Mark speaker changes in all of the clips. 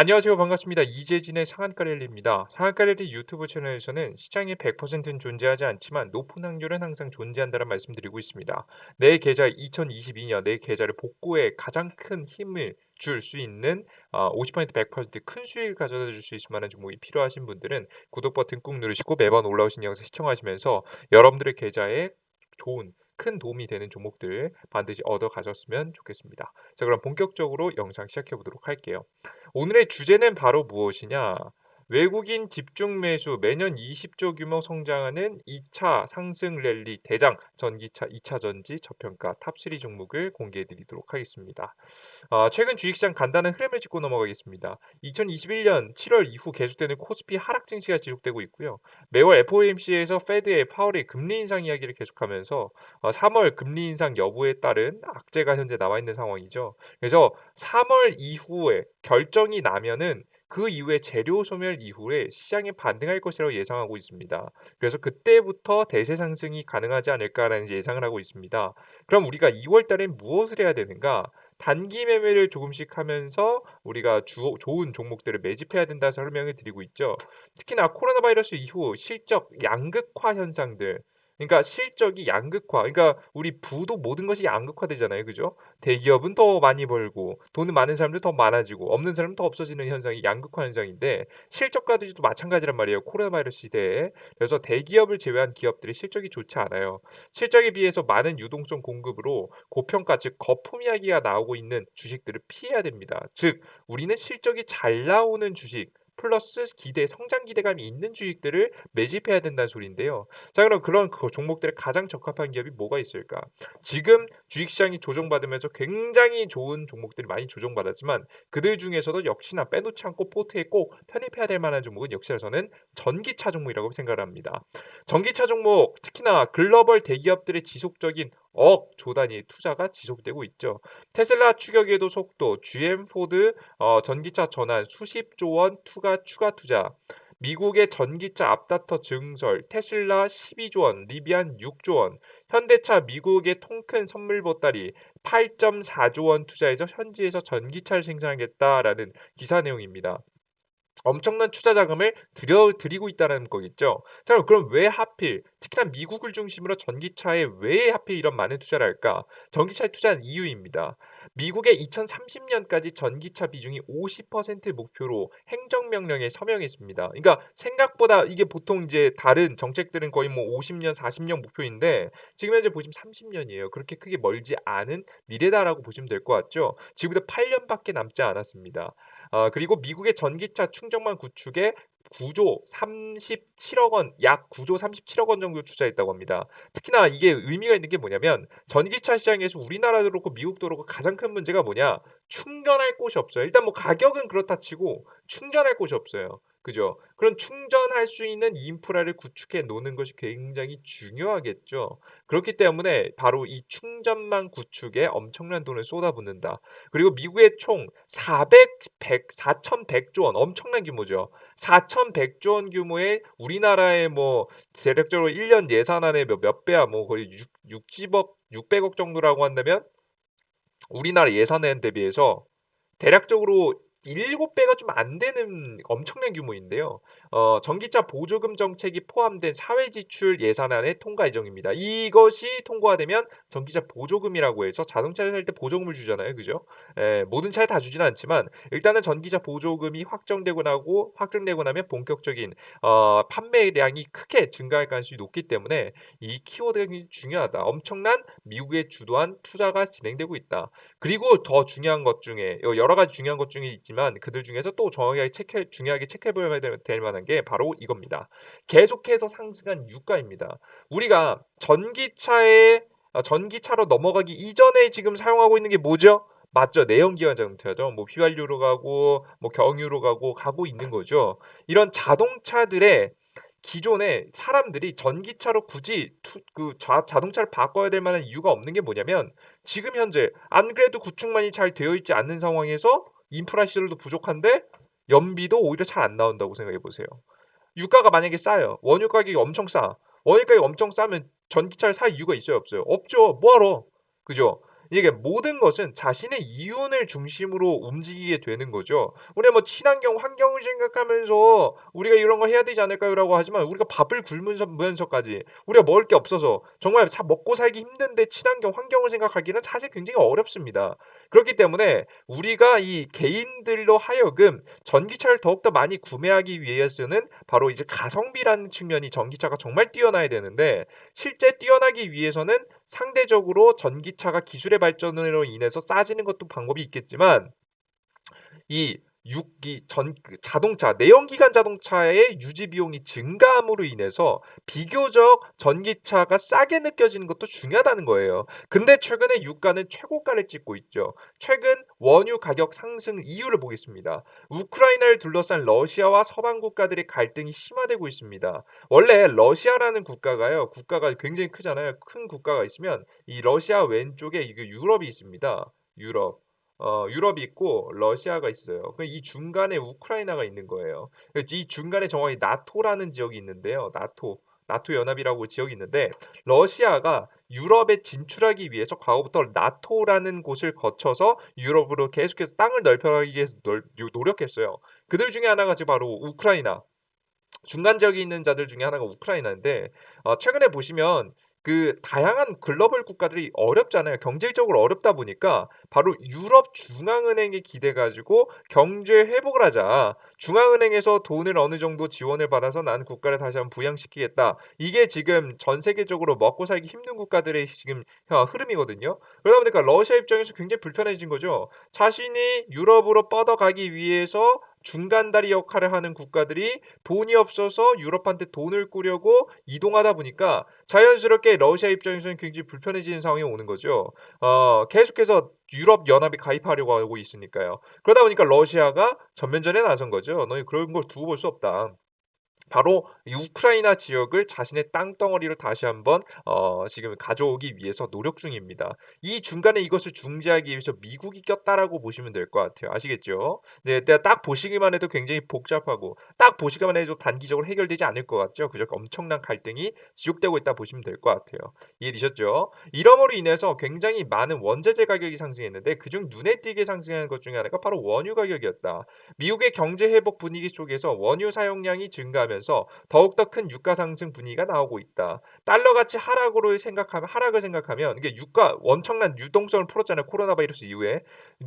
Speaker 1: 안녕하세요. 반갑습니다. 이재진의 상한가 랠리입니다. 상한가 랠리 유튜브 채널에서는 시장의 100%는 존재하지 않지만 높은 확률은 항상 존재한다는 말씀드리고 있습니다. 내 계좌 2022년 내 계좌를 복구에 가장 큰 힘을 줄 수 있는 50% 100%큰 수익을 가져다 줄 수 있을 만한 종목이 필요하신 분들은 구독 버튼 꾹 누르시고 매번 올라오신 영상 시청하시면서 여러분들의 계좌에 좋은 큰 도움이 되는 종목들 반드시 얻어 가셨으면 좋겠습니다. 자, 그럼 본격적으로 영상 시작해 보도록 할게요. 오늘의 주제는 바로 무엇이냐? 외국인 집중 매수 매년 20조 규모 성장하는 2차 상승 랠리 대장 전기차 2차 전지 저평가 탑3 종목을 공개해 드리도록 하겠습니다. 최근 주식시장 간단한 흐름을 짚고 넘어가겠습니다. 2021년 7월 이후 계속되는 코스피 하락 증시가 지속되고 있고요. 매월 FOMC에서 페드의 파월의 금리 인상 이야기를 계속하면서 3월 금리 인상 여부에 따른 악재가 현재 남아 있는 상황이죠. 그래서 3월 이후에 결정이 나면은 그 이후에 재료 소멸 이후에 시장이 반등할 것이라고 예상하고 있습니다. 그래서 그때부터 대세 상승이 가능하지 않을까라는 예상을 하고 있습니다. 그럼 우리가 2월 달엔 무엇을 해야 되는가? 단기 매매를 조금씩 하면서 우리가 좋은 종목들을 매집해야 된다 설명을 드리고 있죠. 특히나 코로나 바이러스 이후 실적 양극화 현상들, 그러니까 실적이 양극화, 그러니까 우리 부도 모든 것이 양극화되잖아요, 그죠? 대기업은 더 많이 벌고 돈은 많은 사람들 더 많아지고 없는 사람은 더 없어지는 현상이 양극화 현상인데 실적가들도 마찬가지란 말이에요, 코로나 바이러스 시대에. 그래서 대기업을 제외한 기업들의 실적이 좋지 않아요. 실적에 비해서 많은 유동성 공급으로 고평가 즉 거품 이야기가 나오고 있는 주식들을 피해야 됩니다. 즉 우리는 실적이 잘 나오는 주식 플러스 성장 기대감이 있는 주식들을 매집해야 된다는 소리인데요. 자, 그럼 그런 종목들에 가장 적합한 기업이 뭐가 있을까? 지금 주식시장이 조정받으면서 굉장히 좋은 종목들이 많이 조정받았지만 그들 중에서도 역시나 빼놓지 않고 포트에 꼭 편입해야 될 만한 종목은 역시나 저는 전기차 종목이라고 생각을 합니다. 전기차 종목, 특히나 글로벌 대기업들의 지속적인 억 조 단위의 투자가 지속되고 있죠. 테슬라 추격에도 속도, GM 포드 전기차 전환 수십조 원 추가 투자, 미국의 전기차 앞다터 증설, 테슬라 12조 원, 리비안 6조 원, 현대차 미국의 통큰 선물 보따리 8.4조 원 투자해서 현지에서 전기차를 생산하겠다라는 기사 내용입니다. 엄청난 투자 자금을 드리고 있다는 거겠죠. 자, 그럼 왜 하필 특히나 미국을 중심으로 전기차에 왜 하필 이런 많은 투자를 할까? 전기차에 투자한 이유입니다. 미국의 2030년까지 전기차 비중이 50% 목표로 행정명령에 서명했습니다. 그러니까 생각보다 이게 보통 이제 다른 정책들은 거의 뭐 50년, 40년 목표인데 지금 현재 보시면 30년이에요. 그렇게 크게 멀지 않은 미래다라고 보시면 될 것 같죠. 지금부터 8년밖에 남지 않았습니다. 그리고 미국의 전기차 충전만 구축에 9조 37억 원, 약 9조 37억 원 정도 투자했다고 합니다. 특히나 이게 의미가 있는 게 뭐냐면 전기차 시장에서 우리나라도 그렇고 미국도 그렇고 가장 큰 문제가 뭐냐? 충전할 곳이 없어요. 일단 뭐 가격은 그렇다 치고 충전할 곳이 없어요. 그죠? 그런 충전할 수 있는 인프라를 구축해 놓는 것이 굉장히 중요하겠죠. 그렇기 때문에 바로 이 충전망 구축에 엄청난 돈을 쏟아붓는다. 그리고 미국의 총 4,100조 원 엄청난 규모죠. 4,100조 원 규모의 우리나라의 뭐 대략적으로 1년 예산안의 몇 배야 뭐 거의 60억 600억 정도라고 한다면 우리나라 예산안 대비해서 대략적으로 7배가 좀 안 되는 엄청난 규모인데요. 전기차 보조금 정책이 포함된 사회지출 예산안의 통과 예정입니다. 이것이 통과가 되면 전기차 보조금이라고 해서 자동차를 살 때 보조금을 주잖아요. 그죠? 모든 차에 다 주지는 않지만 일단은 전기차 보조금이 확정되고 나면 본격적인 판매량이 크게 증가할 가능성이 높기 때문에 이 키워드가 굉장히 중요하다. 엄청난 미국의 주도한 투자가 진행되고 있다. 그리고 더 중요한 것 중에 여러 가지 중요한 것 중에 있지만 그들 중에서 또 중요하게 체크해 봐야 될 만한 게 바로 이겁니다. 계속해서 상승한 유가입니다. 우리가 전기차로 넘어가기 이전에 지금 사용하고 있는 게 뭐죠? 맞죠. 내연기관 자동차죠. 뭐 휘발유로 가고 뭐 경유로 가고 있는 거죠. 이런 자동차들의 기존에 사람들이 전기차로 굳이 자동차를 바꿔야 될 만한 이유가 없는 게 뭐냐면 지금 현재 안 그래도 구축만이 잘 되어 있지 않는 상황에서 인프라 시설도 부족한데 연비도 오히려 잘 안 나온다고 생각해 보세요. 유가가 만약에 싸요. 원유 가격이 엄청 싸. 원유 가격이 엄청 싸면 전기차를 살 이유가 있어요, 없어요? 없죠. 뭐하러? 그죠? 이게 모든 것은 자신의 이윤을 중심으로 움직이게 되는 거죠. 우리가 뭐 친환경 환경을 생각하면서 "우리가 이런 거 해야 되지 않을까요?"라고 하지만 우리가 밥을 굶으면서 면서까지 우리가 먹을 게 없어서 정말 먹고 살기 힘든데 친환경 환경을 생각하기는 사실 굉장히 어렵습니다. 그렇기 때문에 우리가 이 개인들로 하여금 전기차를 더욱더 많이 구매하기 위해서는 바로 이제 가성비라는 측면이 전기차가 정말 뛰어나야 되는데 실제 뛰어나기 위해서는 상대적으로 전기차가 기술의 발전으로 인해서 싸지는 것도 방법이 있겠지만 이 자동차 내연기관 자동차의 유지 비용이 증가함으로 인해서 비교적 전기차가 싸게 느껴지는 것도 중요하다는 거예요. 근데 최근에 유가는 최고가를 찍고 있죠. 최근 원유 가격 상승 이유를 보겠습니다. 우크라이나를 둘러싼 러시아와 서방 국가들의 갈등이 심화되고 있습니다. 원래 러시아라는 국가가 굉장히 크잖아요. 큰 국가가 있으면 이 러시아 왼쪽에 이게 유럽이 있습니다. 유럽이 있고 러시아가 있어요. 이 중간에 우크라이나가 있는 거예요. 이 중간에 정확히 나토라는 지역이 있는데요. 나토 연합이라고 지역이 있는데 러시아가 유럽에 진출하기 위해서 과거부터 나토라는 곳을 거쳐서 유럽으로 계속해서 땅을 넓혀가기 위해서 노력했어요. 그들 중에 하나가 지금 바로 우크라이나. 중간 지역에 있는 자들 중에 하나가 우크라이나인데 최근에 보시면 그 다양한 글로벌 국가들이 어렵잖아요. 경제적으로 어렵다 보니까 바로 유럽 중앙은행에 기대 가지고 경제 회복을 하자. 중앙은행에서 돈을 어느 정도 지원을 받아서 "난 국가를 다시 한번 부양시키겠다." 이게 지금 전 세계적으로 먹고 살기 힘든 국가들의 지금 흐름이거든요. 그러다 보니까 러시아 입장에서 굉장히 불편해진 거죠. 자신이 유럽으로 뻗어가기 위해서 중간다리 역할을 하는 국가들이 돈이 없어서 유럽한테 돈을 꾸려고 이동하다 보니까 자연스럽게 러시아 입장에서는 굉장히 불편해지는 상황이 오는 거죠. 계속해서 유럽 연합에 가입하려고 하고 있으니까요. 그러다 보니까 러시아가 전면전에 나선 거죠. "너희 그런 걸 두고 볼 수 없다." 바로 이 우크라이나 지역을 자신의 땅덩어리로 다시 한번 지금 가져오기 위해서 노력 중입니다. 이 중간에 이것을 중재하기 위해서 미국이 꼈다라고 보시면 될 것 같아요. 아시겠죠? 네, 딱 보시기만 해도 굉장히 복잡하고 딱 보시기만 해도 단기적으로 해결되지 않을 것 같죠? 그저 엄청난 갈등이 지속되고 있다 보시면 될 것 같아요. 이해되셨죠? 이러므로 인해서 굉장히 많은 원자재 가격이 상승했는데 그중 눈에 띄게 상승하는 것 중에 하나가 바로 원유 가격이었다. 미국의 경제 회복 분위기 속에서 원유 사용량이 증가하면서 더욱더 큰 유가 상승 분위기가 나오고 있다. 달러 가치 하락을 생각하면 이게 유가 엄청난 유동성을 풀었잖아요. 코로나 바이러스 이후에.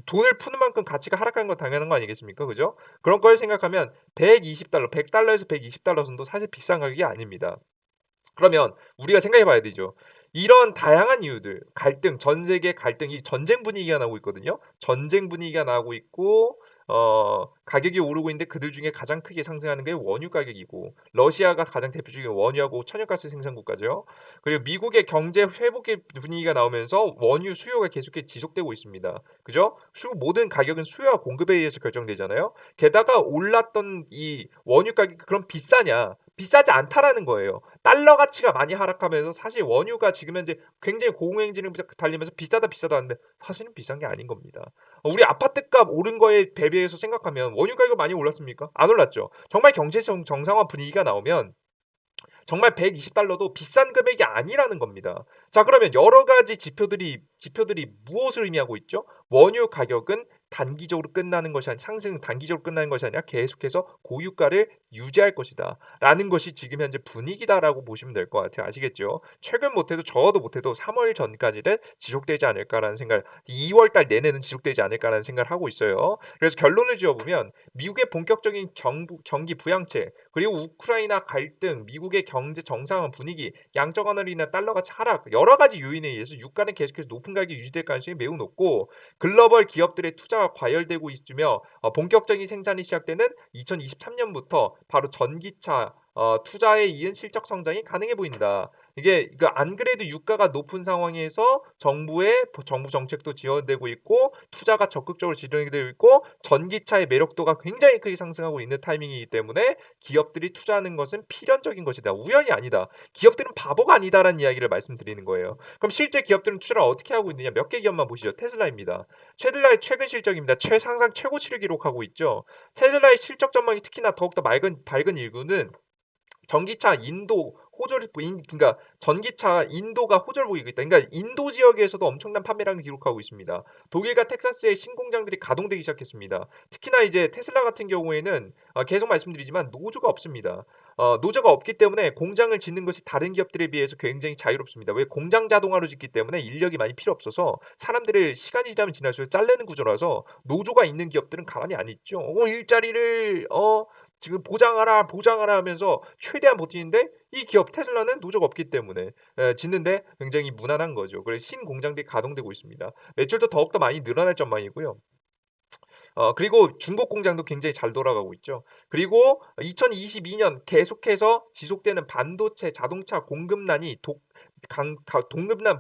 Speaker 1: 돈을 푸는 만큼 가치가 하락하는 건 당연한 거 아니겠습니까? 그죠? 그런 걸 생각하면 120달러, 100달러에서 120달러 정도 사실 비싼 가격이 아닙니다. 그러면 우리가 생각해 봐야 되죠. 이런 다양한 이유들, 갈등, 전 세계 갈등이 전쟁 분위기가 나오고 있거든요. 전쟁 분위기가 나오고 있고 가격이 오르고 있는데 그들 중에 가장 크게 상승하는 게 원유 가격이고 러시아가 가장 대표적인 원유하고 천연가스 생산 국가죠. 그리고 미국의 경제 회복의 분위기가 나오면서 원유 수요가 계속해서 지속되고 있습니다. 그죠? 모든 가격은 수요와 공급에 의해서 결정되잖아요. 게다가 올랐던 이 원유 가격이 그럼 비싸냐? 비싸지 않다라는 거예요. 달러 가치가 많이 하락하면서 사실 원유가 지금 현재 굉장히 고공행진을 달리면서 비싸다 비싸다 하는데 사실은 비싼 게 아닌 겁니다. 우리 아파트값 오른 거에 대비해서 생각하면 원유 가격 많이 올랐습니까? 안 올랐죠. 정말 정상화 분위기가 나오면 정말 120달러도 비싼 금액이 아니라는 겁니다. 자, 그러면 여러 가지 지표들이 무엇을 의미하고 있죠? 원유 가격은 단기적으로 끝나는 것이 아니 상승 단기적으로 끝나는 것이 아니라 계속해서 고유가를 유지할 것이다. 라는 것이 지금 현재 분위기다라고 보시면 될 것 같아요. 아시겠죠? 최근 못해도 적어도 못해도 3월 전까지는 지속되지 않을까라는 생각, 2월 달 내내는 지속되지 않을까라는 생각을 하고 있어요. 그래서 결론을 지어보면 미국의 본격적인 경기 부양책 그리고 우크라이나 갈등, 미국의 경제 정상화 분위기, 양적 완화로 인한 달러 가치 하락 여러 가지 요인에 의해서 유가는 계속해서 높은 가격이 유지될 가능성이 매우 높고 글로벌 기업들의 투자가 과열되고 있으며 본격적인 생산이 시작되는 2023년부터 바로 전기차 투자에 이은 실적 성장이 가능해 보인다. 이게 안 그래도 유가가 높은 상황에서 정부 정책도 지원되고 있고 투자가 적극적으로 진행되고 있고 전기차의 매력도가 굉장히 크게 상승하고 있는 타이밍이기 때문에 기업들이 투자하는 것은 필연적인 것이다. 우연이 아니다. 기업들은 바보가 아니다라는 이야기를 말씀드리는 거예요. 그럼 실제 기업들은 투자를 어떻게 하고 있느냐? 몇 개 기업만 보시죠. 테슬라입니다. 테슬라의 최근 실적입니다. 최상상 최고치를 기록하고 있죠. 테슬라의 실적 전망이 특히나 더욱더 밝은 일구는 전기차 인도 그러니까 전기차 인도가 호조를 보이고 있다. 그러니까 인도 지역에서도 엄청난 판매량을 기록하고 있습니다. 독일과 텍사스의 신공장들이 가동되기 시작했습니다. 특히나 이제 테슬라 같은 경우에는 계속 말씀드리지만 노조가 없습니다. 노조가 없기 때문에 공장을 짓는 것이 다른 기업들에 비해서 굉장히 자유롭습니다. 왜 공장 자동화로 짓기 때문에 인력이 많이 필요 없어서 사람들을 시간이 지나면 지날수록 잘리는 구조라서 노조가 있는 기업들은 가만히 안 있죠. 일자리를 지금 보장하라, 보장하라 하면서 최대한 버티는데 이 기업 테슬라는 노조가 없기 때문에 짓는데 굉장히 무난한 거죠. 그래서 신공장들이 가동되고 있습니다. 매출도 더욱더 많이 늘어날 전망이고요. 그리고 중국 공장도 굉장히 잘 돌아가고 있죠. 그리고 2022년 계속해서 지속되는 반도체 자동차 공급난이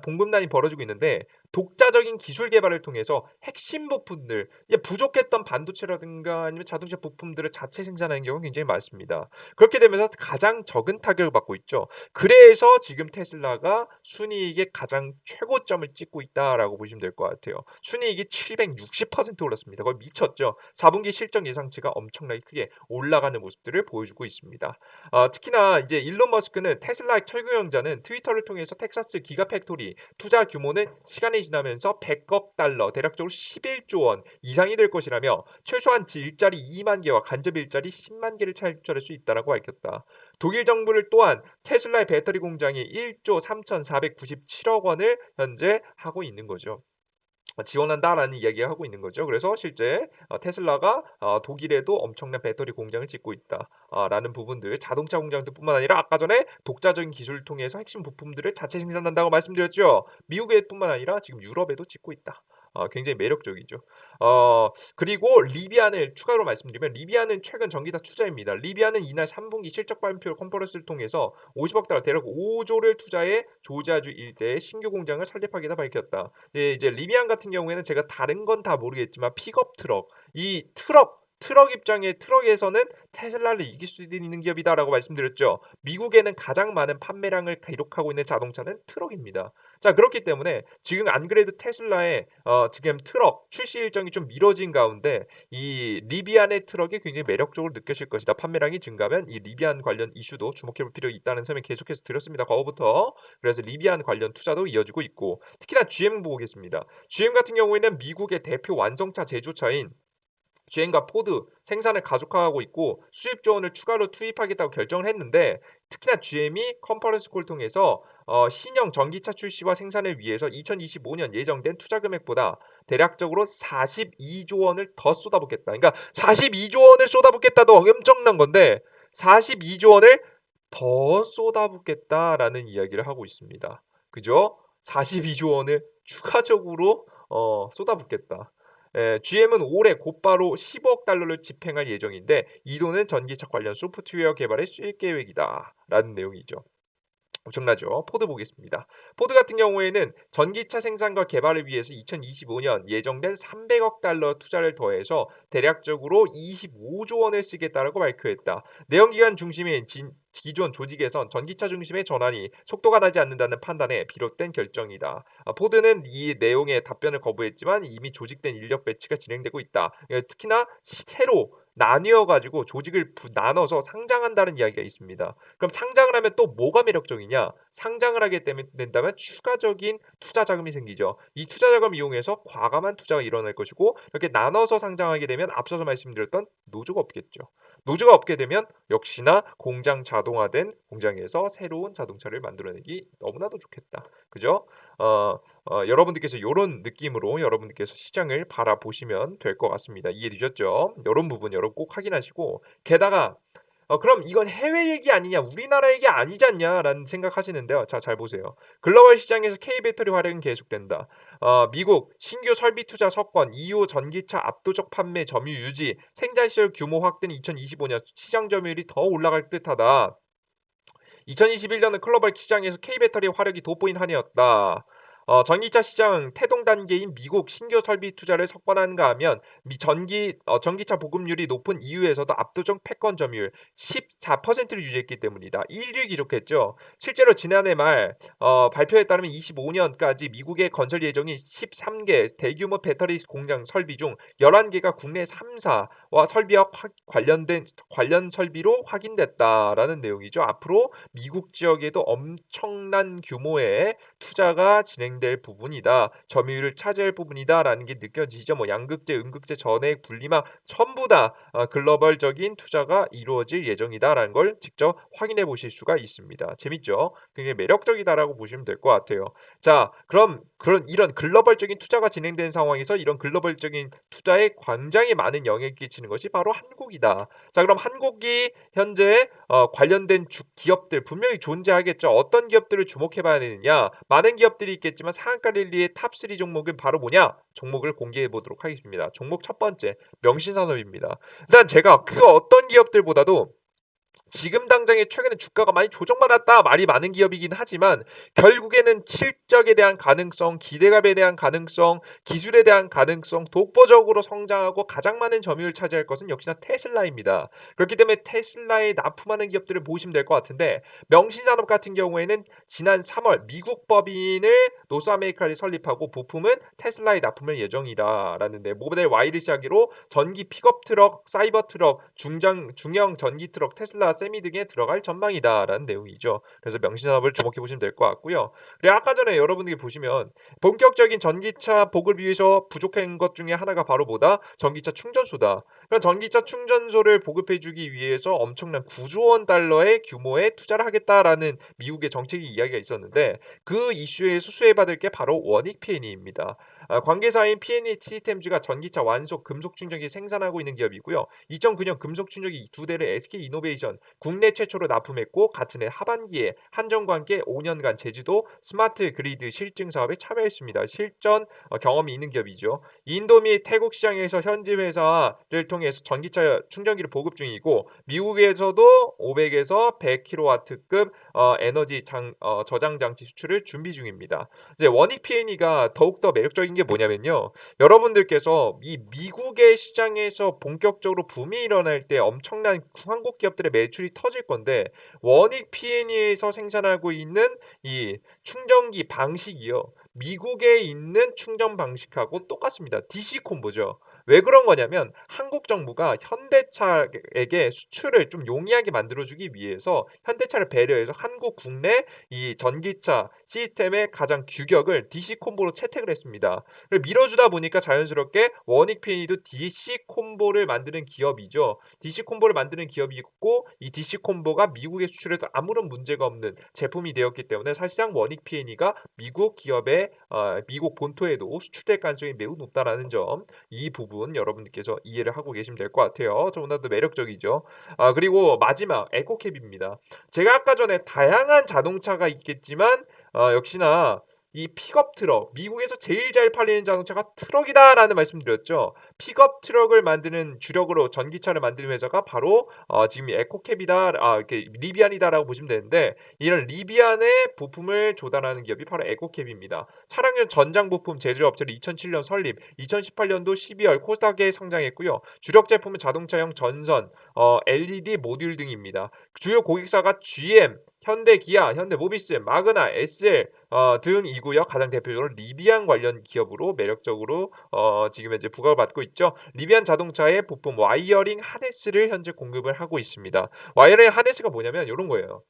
Speaker 1: 공급난이 벌어지고 있는데 독자적인 기술 개발을 통해서 핵심 부품들, 부족했던 반도체라든가 아니면 자동차 부품들을 자체 생산하는 경우가 굉장히 많습니다. 그렇게 되면서 가장 적은 타격을 받고 있죠. 그래서 지금 테슬라가 순이익의 가장 최고점을 찍고 있다라고 보시면 될 것 같아요. 순이익이 760% 올랐습니다. 거의 미쳤죠. 4분기 실적 예상치가 엄청나게 크게 올라가는 모습들을 보여주고 있습니다. 특히나 이제 일론 머스크는 테슬라의 철교영자는 트위터를 통해서 텍사스 기가팩토리 투자 규모는 시간이 지나면서 100억 달러, 대략적으로 11조 원 이상이 될 것이라며 최소한 일자리 2만 개와 간접 일자리 10만 개를 창출할 수 있다라고 밝혔다. 독일 정부를 또한 테슬라의 배터리 공장이 1조 3,497억 원을 현재 하고 있는 거죠. 지원한다라는 이야기를 하고 있는 거죠. 그래서 실제 테슬라가 독일에도 엄청난 배터리 공장을 짓고 있다라는 부분들, 자동차 공장들뿐만 아니라 아까 전에 독자적인 기술을 통해서 핵심 부품들을 자체 생산한다고 말씀드렸죠. 미국에뿐만 아니라 지금 유럽에도 짓고 있다. 굉장히 매력적이죠. 그리고 리비안을 추가로 말씀드리면 리비안은 최근 전기차 투자입니다. 리비안은 이날 3분기 실적 발표 컨퍼런스를 통해서 50억 달러 대략 5조를 투자해 조지아주 일대에 신규 공장을 설립하겠다 밝혔다. 네, 이제 리비안 같은 경우에는 제가 다른 건 다 모르겠지만 픽업 트럭, 이 트럭에서는 테슬라를 이길 수 있는 기업이다라고 말씀드렸죠. 미국에는 가장 많은 판매량을 기록하고 있는 자동차는 트럭입니다. 자, 그렇기 때문에 지금 안 그래도 테슬라의 지금 트럭 출시 일정이 좀 미뤄진 가운데 이 리비안의 트럭이 굉장히 매력적으로 느껴질 것이다. 판매량이 증가하면 이 리비안 관련 이슈도 주목해 볼 필요가 있다는 설명 계속해서 드렸습니다. 과거부터. 그래서 리비안 관련 투자도 이어지고 있고 특히나 GM 보겠습니다. GM 같은 경우에는 미국의 대표 완성차 제조차인 GM과 포드 생산을 가속화하고 있고 수십 조 원을 추가로 투입하겠다고 결정을 했는데 특히나 GM이 컨퍼런스 콜을 통해서 신형 전기차 출시와 생산을 위해서 2025년 예정된 투자 금액보다 대략적으로 42조 원을 더 쏟아붓겠다. 그러니까 42조 원을 쏟아붓겠다도 엄청난 건데 42조 원을 더 쏟아붓겠다라는 이야기를 하고 있습니다. 그죠? 42조 원을 추가적으로 쏟아붓겠다. GM은 올해 곧바로 15억 달러를 집행할 예정인데 이 돈은 전기차 관련 소프트웨어 개발에 쓸 계획이다라는 내용이죠. 엄청나죠. 포드 보겠습니다. 포드 같은 경우에는 전기차 생산과 개발을 위해서 2025년 예정된 300억 달러 투자를 더해서 대략적으로 25조 원을 쓰겠다라고 발표했다. 내연기관 중심의 기존 조직에선 전기차 중심의 전환이 속도가 나지 않는다는 판단에 비롯된 결정이다. 포드는 이 내용에 답변을 거부했지만 이미 조직된 인력 배치가 진행되고 있다. 특히나 새로 나뉘어 가지고 조직을 나눠서 상장한다는 이야기가 있습니다. 그럼 상장을 하면 또 뭐가 매력적이냐? 상장을 하게 된다면 추가적인 투자 자금이 생기죠. 이 투자 자금 이용해서 과감한 투자가 일어날 것이고 이렇게 나눠서 상장하게 되면 앞서서 말씀드렸던 노조가 없겠죠. 노조가 없게 되면 역시나 공장 자동화된 공장에서 새로운 자동차를 만들어내기 너무나도 좋겠다. 그죠? 여러분들께서 요런 느낌으로 여러분들께서 시장을 바라보시면 될 것 같습니다. 이해되셨죠? 요런 부분 여러분 꼭 확인하시고 게다가 그럼 이건 해외 얘기 아니냐, 우리나라 얘기 아니지 않냐라는 생각하시는데요. 자, 잘 보세요. 글로벌 시장에서 K배터리 활용은 계속된다. 미국 신규 설비 투자 석권, EU 전기차 압도적 판매 점유율 유지, 생산 시설 규모 확대는 2025년 시장 점유율이 더 올라갈 듯하다. 2021년은 글로벌 시장에서 K배터리 화력이 돋보인 한 해였다. 전기차 시장 태동 단계인 미국 신규 설비 투자를 석권한가 하면 전기차 보급률이 높은 EU에서도 압도적 패권 점유율 14%를 유지했기 때문이다. 1위를 기록했죠. 실제로 지난해 말 발표에 따르면 25년까지 미국의 건설 예정인 13개 대규모 배터리 공장 설비 중 11개가 국내 3사 설비와 관련 설비로 확인됐다라는 내용이죠. 앞으로 미국 지역에도 엄청난 규모의 투자가 진행될 부분이다. 점유율을 차지할 부분이다라는 게 느껴지죠. 뭐 양극재, 음극재, 전해액, 분리막 전부 다 글로벌적인 투자가 이루어질 예정이다라는 걸 직접 확인해 보실 수가 있습니다. 재밌죠? 굉장히 매력적이다라고 보시면 될 것 같아요. 자, 그럼 이런 글로벌적인 투자가 진행된 상황에서 이런 글로벌적인 투자에 굉장히 많은 영향을 끼치는 것이 바로 한국이다. 자, 그럼 한국이 현재 관련된 기업들 분명히 존재하겠죠. 어떤 기업들을 주목해 봐야 되느냐? 많은 기업들이 있겠지만 상한가 랠리의 탑3 종목은 바로 뭐냐? 종목을 공개해 보도록 하겠습니다. 종목 첫 번째, 명신산업입니다. 일단 제가 그 어떤 기업들보다도 지금 당장에 최근에 주가가 많이 조정받았다 말이 많은 기업이긴 하지만 결국에는 실적에 대한 가능성, 기대감에 대한 가능성, 기술에 대한 가능성, 독보적으로 성장하고 가장 많은 점유율을 차지할 것은 역시나 테슬라입니다. 그렇기 때문에 테슬라에 납품하는 기업들을 보시면 될 것 같은데 명신산업 같은 경우에는 지난 3월 미국 법인을 노스아메리카에 설립하고 부품은 테슬라에 납품할 예정이라라는데 모델 Y를 시작으로 전기 픽업 트럭, 사이버 트럭, 중형 전기 트럭, 테슬라 세미 등에 들어갈 전망이다라는 내용이죠. 그래서 명신산업을 주목해 보시면 될 것 같고요. 그리고 아까 전에 여러분들이 보시면 본격적인 전기차 보급을 위해서 부족한 것 중에 하나가 바로 뭐다? 전기차 충전소다. 그럼 전기차 충전소를 보급해 주기 위해서 엄청난 9조 원 달러의 규모의 투자를 하겠다라는 미국의 정책이 이야기가 있었는데 그 이슈에 수수해 받을 게 바로 원익 P&E입니다. 관계사인 P&H 시스템즈가 전기차 완속 금속 충전기 생산하고 있는 기업이고요. 2009년 금속 충전기 2대를 SK 이노베이션 국내 최초로 납품했고 같은 해 하반기에 한전과 함께 5년간 제주도 스마트 그리드 실증 사업에 참여했습니다. 실전 경험이 있는 기업이죠. 인도 및 태국 시장에서 현지 회사를 통해서 전기차 충전기를 보급 중이고 미국에서도 500에서 100kW급 에너지 저장 장치 수출을 준비 중입니다. 이제 원익 P&E가 더욱더 매력적인 게 뭐냐면요. 여러분들께서 이 미국의 시장에서 본격적으로 붐이 일어날 때 엄청난 한국 기업들의 매출이 터질 건데 원익 P&E에서 생산하고 있는 이 충전기 방식이요. 미국에 있는 충전 방식하고 똑같습니다. DC 콤보죠. 왜 그런 거냐면 한국 정부가 현대차에게 수출을 좀 용이하게 만들어주기 위해서 현대차를 배려해서 한국 국내 이 전기차 시스템의 가장 규격을 DC 콤보로 채택을 했습니다. 밀어주다 보니까 자연스럽게 원익 P&E도 DC 콤보를 만드는 기업이죠. DC 콤보를 만드는 기업이 있고 이 DC 콤보가 미국에 수출해서 아무런 문제가 없는 제품이 되었기 때문에 사실상 원익 P&E가 미국 기업의 미국 본토에도 수출될 가능성이 매우 높다라는 점, 이 부분 여러분들께서 이해를 하고 계시면 될 것 같아요. 너무나도 매력적이죠. 그리고 마지막 에코캡입니다. 제가 아까 전에 다양한 자동차가 있겠지만 역시나 이 픽업 트럭, 미국에서 제일 잘 팔리는 자동차가 트럭이다라는 말씀드렸죠. 픽업 트럭을 만드는 주력으로 전기차를 만드는 회사가 바로 지금 에코캡이다, 이렇게 리비안이다라고 보시면 되는데 이런 리비안의 부품을 조달하는 기업이 바로 에코캡입니다. 차량용 전장 부품 제조업체를 2007년 설립, 2018년도 12월 코스닥에 상장했고요. 주력 제품은 자동차용 전선, LED 모듈 등입니다. 주요 고객사가 GM, 현대 기아, 현대 모비스, 마그나, SL 등이고요. 가장 대표적으로 리비안 관련 기업으로 매력적으로 지금 현재 부각을 받고 있죠. 리비안 자동차의 부품 와이어링 하네스를 현재 공급을 하고 있습니다. 와이어링 하네스가 뭐냐면 이런 거예요.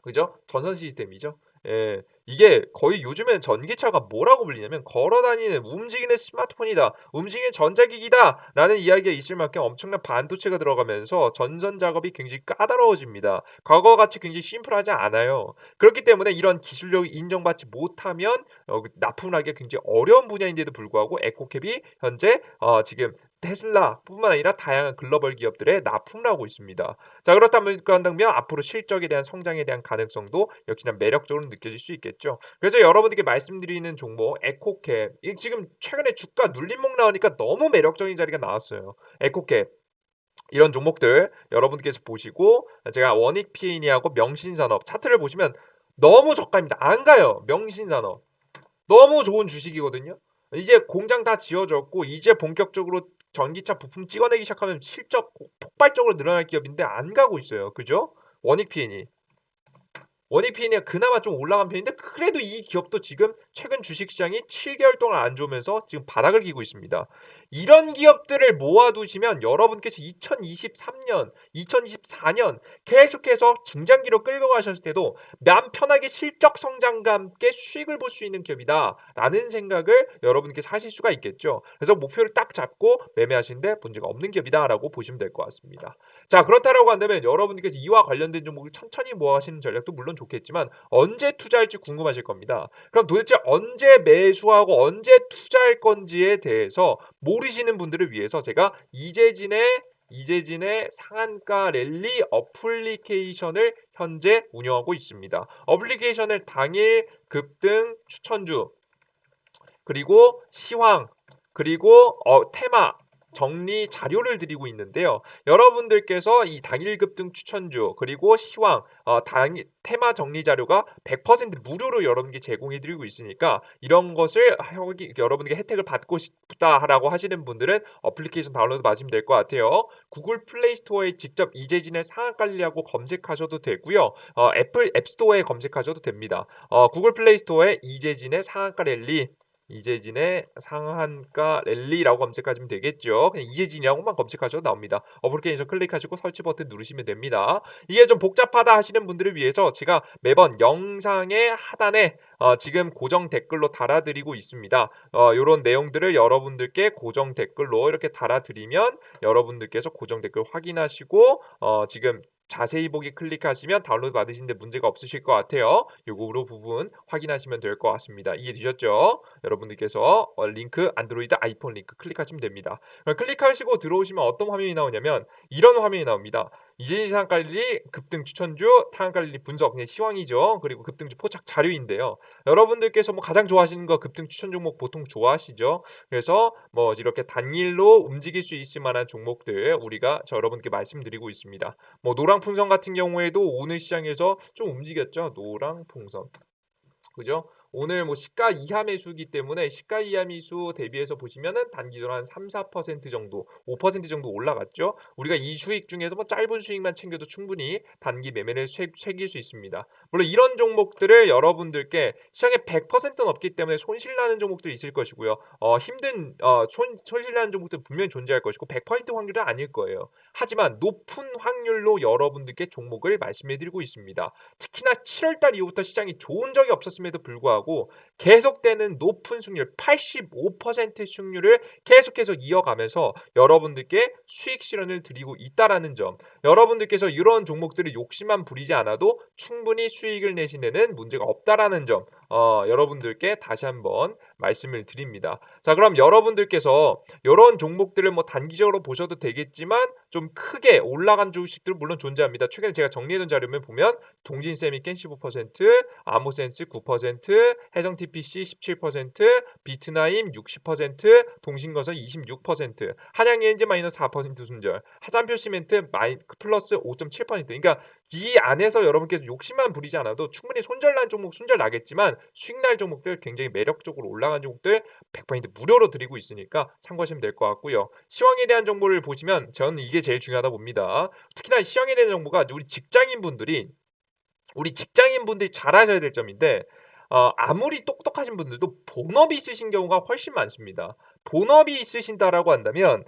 Speaker 1: 그죠? 전선 시스템이죠. 예. 이게 거의 요즘엔 전기차가 뭐라고 불리냐면 걸어 다니는 움직이는 스마트폰이다. 움직이는 전자기기다라는 이야기가 있을 만큼 엄청난 반도체가 들어가면서 전선 작업이 굉장히 까다로워집니다. 과거와 같이 굉장히 심플하지 않아요. 그렇기 때문에 이런 기술력이 인정받지 못하면 납품을 하기가 굉장히 어려운 분야인데도 불구하고 에코캡이 현재 지금 테슬라뿐만 아니라 다양한 글로벌 기업들에 납품을 하고 있습니다. 자, 그렇다면 앞으로 실적에 대한 성장에 대한 가능성도 역시나 매력적으로 느껴질 수 있겠죠. 그래서 여러분들께 말씀드리는 종목 에코캡, 지금 최근에 주가 눌림목 나오니까 너무 매력적인 자리가 나왔어요. 에코캡 이런 종목들 여러분께서 보시고 제가 원익 P&E하고 명신산업 차트를 보시면 너무 저가입니다. 안 가요. 명신산업 너무 좋은 주식이거든요. 이제 공장 다 지어졌고 이제 본격적으로 전기차 부품 찍어내기 시작하면 실적 폭발적으로 늘어날 기업인데 안 가고 있어요. 그죠? 원익 P&E. 원익 P&E가 그나마 좀 올라간 편인데 그래도 이 기업도 지금 최근 주식시장이 7개월 동안 안 좋으면서 지금 바닥을 기고 있습니다. 이런 기업들을 모아두시면 여러분께서 2023년, 2024년 계속해서 중장기로 끌고 가셨을 때도 맘 편하게 실적 성장과 함께 수익을 볼 수 있는 기업이다라는 생각을 여러분께서 하실 수가 있겠죠. 그래서 목표를 딱 잡고 매매하시는데 문제가 없는 기업이다라고 보시면 될 것 같습니다. 자, 그렇다라고 한다면 여러분께서 이와 관련된 종목을 천천히 모아가시는 전략도 물론 좋겠지만 언제 투자할지 궁금하실 겁니다. 그럼 도대체 언제 매수하고 언제 투자할 건지에 대해서 모르시는 분들을 위해서 제가 이재진의 상한가 랠리 어플리케이션을 현재 운영하고 있습니다. 어플리케이션을 당일 급등 추천주 그리고 시황 그리고 테마 정리 자료를 드리고 있는데요. 여러분들께서 이 당일 급등 추천주 그리고 시황 당일 테마 정리 자료가 100% 무료로 여러분께 제공해 드리고 있으니까 이런 것을 여러분께 혜택을 받고 싶다라고 하시는 분들은 어플리케이션 다운로드 마시면 될 것 같아요. 구글 플레이 스토어에 직접 이재진의 상한가리라고 검색하셔도 되고요. 애플 앱스토어에 검색하셔도 됩니다. 구글 플레이 스토어에 이재진의 상한가 랠리 이재진의 상한가 랠리라고 검색하시면 되겠죠. 그냥 이재진이라고만 검색하셔도 나옵니다. 어플리케이션 클릭하시고 설치 버튼 누르시면 됩니다. 이게 좀 복잡하다 하시는 분들을 위해서 제가 매번 영상의 하단에 지금 고정 댓글로 달아드리고 있습니다. 이런 내용들을 여러분들께 고정 댓글로 이렇게 달아드리면 여러분들께서 고정 댓글 확인하시고 지금 자세히 보기 클릭하시면 다운로드 받으시는데 문제가 없으실 것 같아요. 요거 부분 확인하시면 될 것 같습니다. 이해되셨죠? 여러분들께서 링크 안드로이드 아이폰 링크 클릭하시면 됩니다. 클릭하시고 들어오시면 어떤 화면이 나오냐면 이런 화면이 나옵니다. 이재진 상한가리 급등 추천주 상한가리 분석 그냥 시황이죠. 그리고 급등주 포착 자료인데요. 여러분들께서 뭐 가장 좋아하시는 거 급등 추천 종목 보통 좋아하시죠. 그래서 뭐 이렇게 단일로 움직일 수 있을 만한 종목들 우리가 여러분께 말씀드리고 있습니다. 뭐 노랑풍선 같은 경우에도 오늘 시장에서 좀 움직였죠. 노랑풍선. 그죠? 오늘 뭐 시가 이하 매수이기 때문에 시가 이하 매수 대비해서 보시면은 단기적으로 한 3, 4% 정도, 5% 정도 올라갔죠. 우리가 이 수익 중에서 뭐 짧은 수익만 챙겨도 충분히 단기 매매를 챙길 수 있습니다. 물론 이런 종목들을 여러분들께 시장에 100%는 없기 때문에 손실나는 종목들이 있을 것이고요. 손실나는 종목들 분명히 존재할 것이고 100% 확률은 아닐 거예요. 하지만 높은 확률로 여러분들께 종목을 말씀해드리고 있습니다. 특히나 7월달 이후부터 시장이 좋은 적이 없었음에도 불구하고 계속되는 높은 수익률 85% 수익률을 계속해서 이어가면서 여러분들께 수익 실현을 드리고 있다라는 점 여러분들께서 이런 종목들을 욕심만 부리지 않아도 충분히 수익을 내시는 문제가 없다라는 점 여러분들께 다시 한번 말씀을 드립니다. 자, 그럼 여러분들께서 이런 종목들을 뭐 단기적으로 보셔도 되겠지만 좀 크게 올라간 주식들 물론 존재합니다. 최근에 제가 정리해둔 자료면 보면 동진세미켄 15%, 아모센스 9%, 해성TPC 17%, 비트나임 60%, 동신건설 26%, 한양예인제 마이너스 4% 순절, 하산표시멘트 플러스 5.7%. 그러니까 이 안에서 여러분께서 욕심만 부리지 않아도 충분히 손절난 종목 손절 나겠지만 수익날 종목들 굉장히 매력적으로 올라간 종목들 100% 무료로 드리고 있으니까 참고하시면 될 것 같고요. 시황에 대한 정보를 보시면 저는 이게 제일 중요하다 봅니다. 특히나 시황에 대한 정보가 우리 직장인분들이 잘 아셔야 될 점인데 아무리 똑똑하신 분들도 본업이 있으신 경우가 훨씬 많습니다. 본업이 있으신다라고 한다면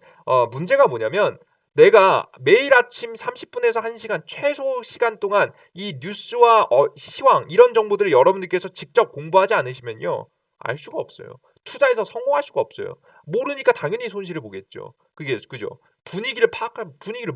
Speaker 1: 문제가 뭐냐면 내가 매일 아침 30분에서 1시간 최소 시간 동안 이 뉴스와 시황 이런 정보들을 여러분들께서 직접 공부하지 않으시면요. 알 수가 없어요. 투자에서 성공할 수가 없어요. 모르니까 당연히 손실을 보겠죠. 그게 그죠? 분위기를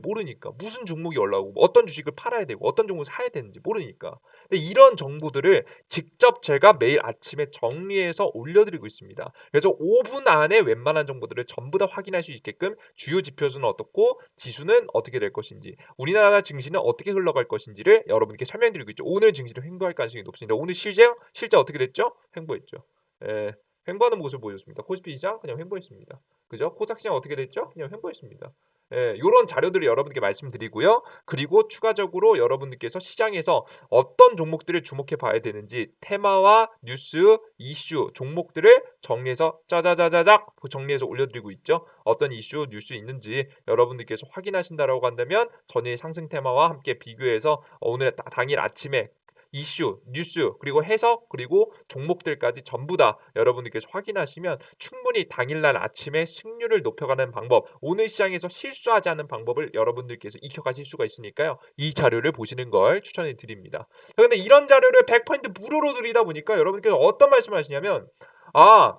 Speaker 1: 모르니까 무슨 종목이 올라오고 어떤 주식을 팔아야 되고 어떤 종목을 사야 되는지 모르니까. 근데 이런 정보들을 직접 제가 매일 아침에 정리해서 올려드리고 있습니다. 그래서 5분 안에 웬만한 정보들을 전부 다 확인할 수 있게끔 주요 지표수는 어떻고 지수는 어떻게 될 것인지 우리나라 증시는 어떻게 흘러갈 것인지를 여러분께 설명드리고 있죠. 오늘 증시를 횡보할 가능성이 높습니다. 오늘 실제 어떻게 됐죠? 횡보했죠. 예, 횡보하는 모습을 보여줬습니다. 코스피 시장 그냥 횡보했습니다. 그죠? 코스닥 시장 어떻게 됐죠? 그냥 횡보했습니다. 예, 이런 자료들을 여러분께 말씀드리고요. 그리고 추가적으로 여러분들께서 시장에서 어떤 종목들을 주목해 봐야 되는지 테마와 뉴스, 이슈, 종목들을 정리해서 짜자자자작 정리해서 올려드리고 있죠. 어떤 이슈, 뉴스 있는지 여러분들께서 확인하신다라고 한다면 전일 상승 테마와 함께 비교해서 오늘 당일 아침에 이슈, 뉴스, 그리고 해석, 그리고 종목들까지 전부 다 여러분들께서 확인하시면 충분히 당일날 아침에 승률을 높여가는 방법, 오늘 시장에서 실수하지 않는 방법을 여러분들께서 익혀가실 수가 있으니까요. 이 자료를 보시는 걸 추천해 드립니다. 그런데 이런 자료를 100% 무료로 드리다 보니까 여러분께서 어떤 말씀을 하시냐면 아,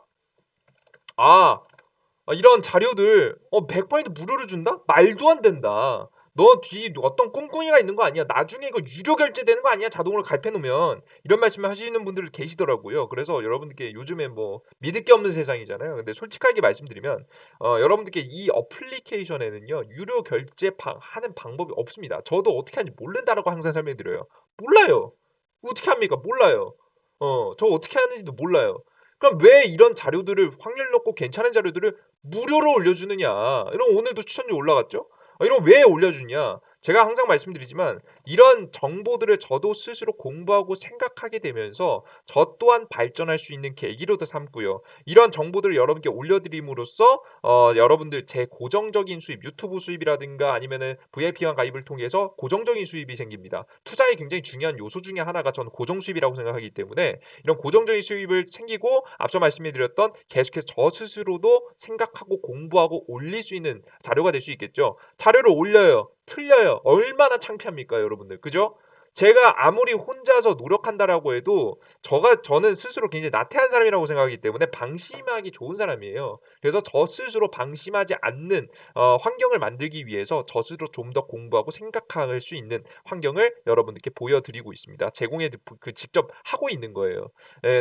Speaker 1: 아, 이런 자료들 100% 무료로 준다? 말도 안 된다. 너 뒤에 어떤 꿍꿍이가 있는 거 아니야? 나중에 이거 유료 결제되는 거 아니야? 자동으로 가입해 놓으면 이런 말씀을 하시는 분들 계시더라고요. 그래서 여러분들께 요즘에 뭐 믿을 게 없는 세상이잖아요. 근데 솔직하게 말씀드리면 여러분들께 이 어플리케이션에는요 유료 하는 방법이 없습니다. 저도 어떻게 하는지 모른다라고 항상 설명드려요. 몰라요. 어떻게 합니까? 몰라요. 저 어떻게 하는지도 몰라요. 그럼 왜 이런 자료들을 확률 높고 괜찮은 자료들을 무료로 올려주느냐. 이런 오늘도 추천료 올라갔죠? 이런 왜 올려주냐. 제가 항상 말씀드리지만 이런 정보들을 저도 스스로 공부하고 생각하게 되면서 저 또한 발전할 수 있는 계기로도 삼고요. 이런 정보들을 여러분께 올려드림으로써 여러분들 제 고정적인 수입, 유튜브 수입이라든가 아니면은 VIP화 가입을 통해서 고정적인 수입이 생깁니다. 투자의 굉장히 중요한 요소 중에 하나가 저는 고정 수입이라고 생각하기 때문에 이런 고정적인 수입을 챙기고 앞서 말씀드렸던 계속해서 저 스스로도 생각하고 공부하고 올릴 수 있는 자료가 될 수 있겠죠. 자료를 올려요. 틀려요. 얼마나 창피합니까, 여러분들. 그죠? 제가 아무리 혼자서 노력한다라고 해도 저는 스스로 굉장히 나태한 사람이라고 생각하기 때문에 방심하기 좋은 사람이에요. 그래서 저 스스로 방심하지 않는 환경을 만들기 위해서 저 스스로 좀 더 공부하고 생각할 수 있는 환경을 여러분들께 보여드리고 있습니다. 직접 하고 있는 거예요.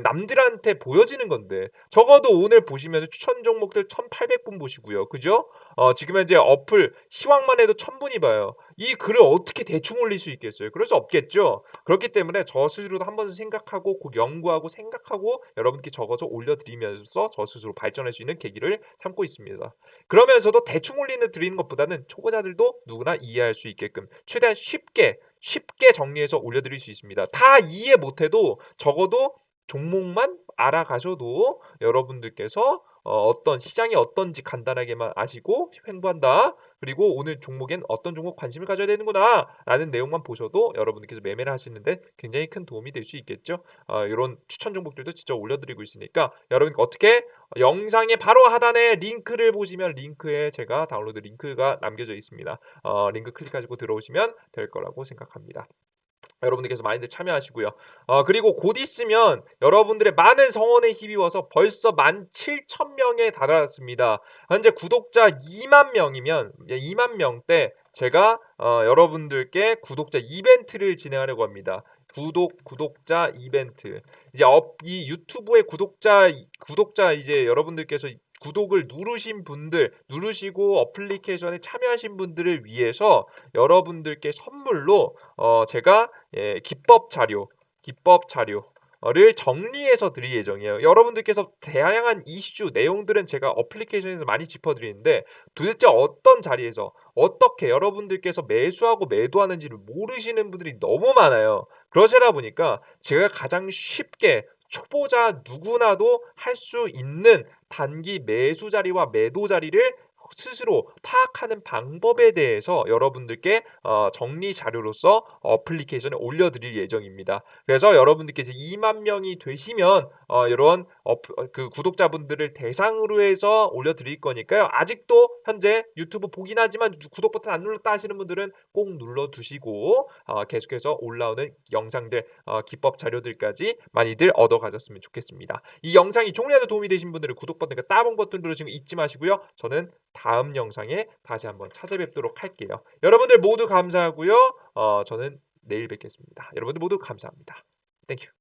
Speaker 1: 남들한테 보여지는 건데 적어도 오늘 보시면 추천 종목들 1,800분 보시고요. 그죠? 지금 현재 어플 시황만 해도 1,000분이 봐요. 이 글을 어떻게 대충 올릴 수 있겠어요? 그럴 수 없겠죠. 그렇기 때문에 저 스스로도 한번 생각하고 꼭 연구하고 생각하고 여러분께 적어서 올려드리면서 저 스스로 발전할 수 있는 계기를 삼고 있습니다. 그러면서도 대충 드리는 것보다는 초보자들도 누구나 이해할 수 있게끔 최대한 쉽게 정리해서 올려드릴 수 있습니다. 다 이해 못해도 적어도 종목만 알아가셔도 여러분들께서 어떤 시장이 어떤지 간단하게만 아시고 횡보한다. 그리고 오늘 종목엔 어떤 종목 관심을 가져야 되는구나 라는 내용만 보셔도 여러분들께서 매매를 하시는데 굉장히 큰 도움이 될 수 있겠죠. 이런 추천 종목들도 직접 올려드리고 있으니까 여러분 어떻게 영상의 바로 하단에 링크를 보시면 링크에 제가 다운로드 링크가 남겨져 있습니다. 링크 클릭하시고 들어오시면 될 거라고 생각합니다. 여러분들께서 많이들 참여하시고요. 그리고 곧 있으면 여러분들의 많은 성원에 힘입어서 벌써 17,000명에 달았습니다. 현재 구독자 2만 명이면 2만 명대 제가 여러분들께 구독자 이벤트를 진행하려고 합니다. 구독자 이벤트. 이제 이 유튜브의 구독자 이제 여러분들께서 구독을 누르시고 어플리케이션에 참여하신 분들을 위해서 여러분들께 선물로 제가 기법 자료를 정리해서 드릴 예정이에요. 여러분들께서 다양한 이슈 내용들은 제가 어플리케이션에서 많이 짚어드리는데 도대체 어떤 자리에서 어떻게 여러분들께서 매수하고 매도하는지를 모르시는 분들이 너무 많아요. 그러시다 보니까 제가 가장 쉽게 초보자 누구나도 할 수 있는 단기 매수 자리와 매도 자리를 스스로 파악하는 방법에 대해서 여러분들께 정리 자료로서 어플리케이션에 올려드릴 예정입니다. 그래서 여러분들께 이제 2만 명이 되시면 이런 그 구독자분들을 대상으로 해서 올려드릴 거니까요. 아직도 현재 유튜브 보긴 하지만 구독 버튼 안 눌렀다 하시는 분들은 꼭 눌러두시고 계속해서 올라오는 영상들 기법 자료들까지 많이들 얻어가셨으면 좋겠습니다. 이 영상이 조금이라도 도움이 되신 분들은 구독 버튼과 따봉 버튼 누르시는 거 잊지 마시고요. 저는 다음 영상에 다시 한번 찾아뵙도록 할게요. 여러분들 모두 감사하고요. 저는 내일 뵙겠습니다. 여러분들 모두 감사합니다. 땡큐.